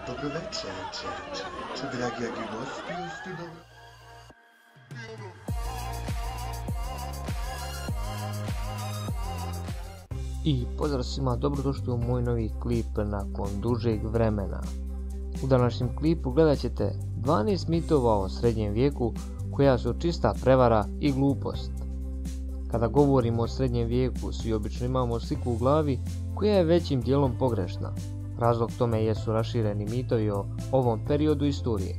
Dobro večer, dragi gosti. I pozdrav svima, dobrodošli u moj novi klip nakon dužeg vremena. U današnjem klipu gledat ćete 12 mitova o srednjem vijeku koja su čista prevara i glupost. Kada govorimo o srednjem vijeku, svi obično imamo sliku u glavi koja je većim dijelom pogrešna. Razlog tome jesu rašireni mitovi o ovom periodu istorije.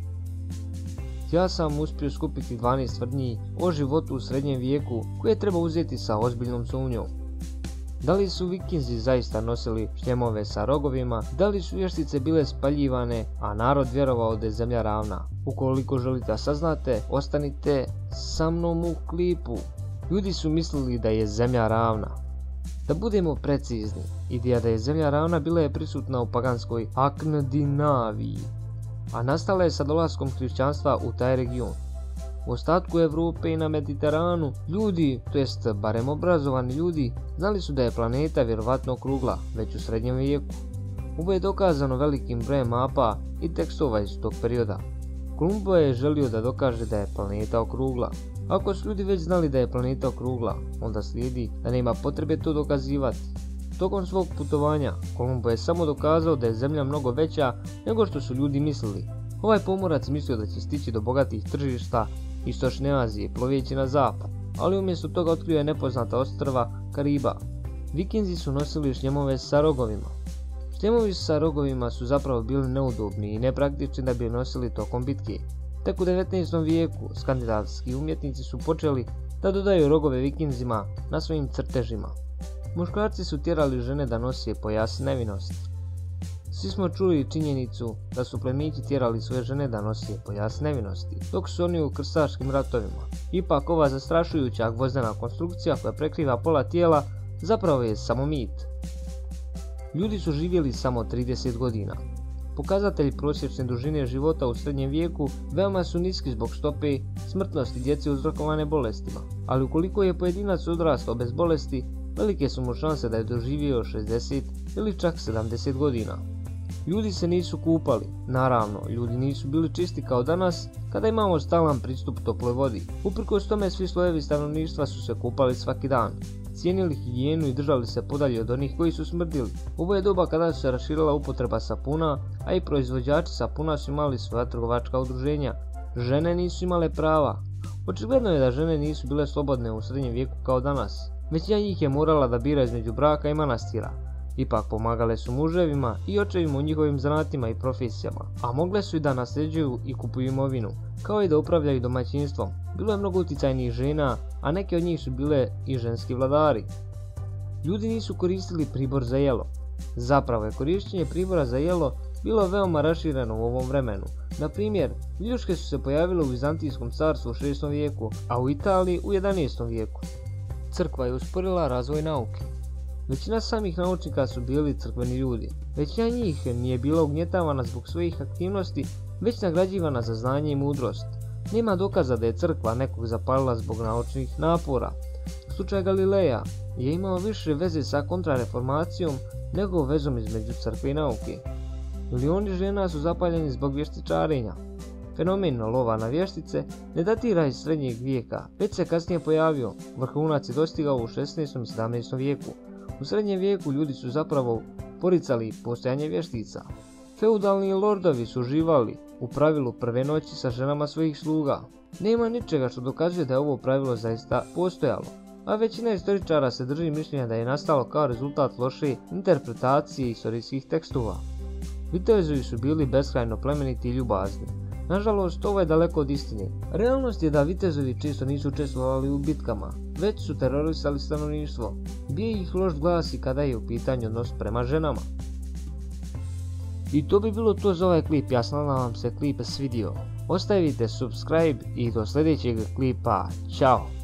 Ja sam uspio skupiti 12 tvrdnji o životu u srednjem vijeku koje treba uzeti sa ozbiljnom sumnjom. Da li su Vikinzi zaista nosili šljemove sa rogovima, da li su vještice bile spaljivane, a narod vjerovao da je zemlja ravna? Ukoliko želite da saznate, ostanite sa mnom u klipu. Ljudi su mislili da je zemlja ravna. Da budemo precizni, ideja da je zemlja ravna bila je prisutna u paganskoj Skandinaviji, a nastala je sa dolaskom hrišćanstva u taj region. U ostatku Europe i na Mediteranu ljudi, to jest barem obrazovani ljudi, znali su da je planeta vjerovatno okrugla, već u srednjem vijeku. Ovo je dokazano velikim brojem mapa i tekstova iz tog perioda. Kolumbo je želio da dokaže da je planeta okrugla. Ako su ljudi već znali da je planeta okrugla, onda slijedi da nema potrebe to dokazivati. Tokom svog putovanja, Kolumbo je samo dokazao da je zemlja mnogo veća nego što su ljudi mislili. Ovaj pomorac mislio da će stići do bogatih tržišta Istočne Azije ploveći na zapad, ali umjesto toga otkrio je nepoznata ostrva Kariba. Vikinzi su nosili šljemove sa rogovima. Šljemovi sa rogovima su zapravo bili neudobni i nepraktični da bi nosili tokom bitke. Tek u 19. vijeku skandinavski umjetnici su počeli da dodaju rogove Vikinzima na svojim crtežima. Muškarci su tjerali žene da nose pojas nevinosti. Svi smo čuli činjenicu da su plemići tjerali svoje žene da nose pojas nevinosti, dok su oni u krstaškim ratovima. Ipak ova zastrašujuća gvozdena konstrukcija koja prekriva pola tijela zapravo je samo mit. Ljudi su živjeli samo 30 godina. Pokazatelji prosječne dužine života u srednjem vijeku veoma su niski zbog stope smrtnosti djece uzrokovane bolestima, ali ukoliko je pojedinac odrastao bez bolesti, velike su mu šanse da je doživio 60 ili čak 70 godina. Ljudi se nisu kupali, naravno, ljudi nisu bili čisti kao danas kada imamo stalan pristup toploj vodi. Uprkos tome svi slojevi stanovništva su se kupali svaki dan, cijenili higijenu i držali se podalje od onih koji su smrdili. Ovo je doba kada su se raširila upotreba sapuna, a i proizvođači sapuna su imali svoja trgovačka udruženja. Žene nisu imale prava. Očigledno je da žene nisu bile slobodne u srednjem vijeku kao danas. Većina njih je morala da bira između braka i manastira. Ipak pomagale su muževima i očevima u njihovim zanatima i profesijama, a mogle su i da nasljeđuju i kupuju imovinu, kao i da upravljaju domaćinstvom. Bilo je mnogo uticajnih žena, a neke od njih su bile i ženski vladari. Ljudi nisu koristili pribor za jelo. Zapravo je korištenje pribora za jelo bilo veoma rašireno u ovom vremenu. Na primjer, viljuške su se pojavile u Vizantijskom carstvu u 6. vijeku, a u Italiji u 11. vijeku. Crkva je usporila razvoj nauke. Većina samih naučnika su bili crkveni ljudi. Većina njih nije bila ugnjetavana zbog svojih aktivnosti, već nagrađivana za znanje i mudrost. Nema dokaza da je crkva nekog zapalila zbog naučnih napora. Slučaj Galileja je imao više veze sa kontrareformacijom nego vezom između crkve i nauke. Milioni žena su zapaljeni zbog vještičarenja. Fenomen lova na vještice ne datira iz srednjeg vijeka, već se kasnije pojavio. Vrhunac je dostigao u 16. i 17. vijeku. U srednjem vijeku ljudi su zapravo poricali postojanje vještica. Feudalni lordovi su uživali u pravilu prve noći sa ženama svojih sluga. Nema ničega što dokazuje da je ovo pravilo zaista postojalo, a većina istoričara se drži mišljenja da je nastalo kao rezultat loše interpretacije istorijskih tekstova. Vitezovi su bili beskrajno plemeniti i ljubazni. Nažalost, ovo je daleko od istine. Realnost je da vitezovi često nisu učestvovali u bitkama, već su terorisali stanovništvo. Bije ih loš glas i kada je u pitanju odnos prema ženama. I to bi bilo to za ovaj klip, ja se nadam vam se klip svidio. Ostavite subscribe i do sljedećeg klipa, ćao!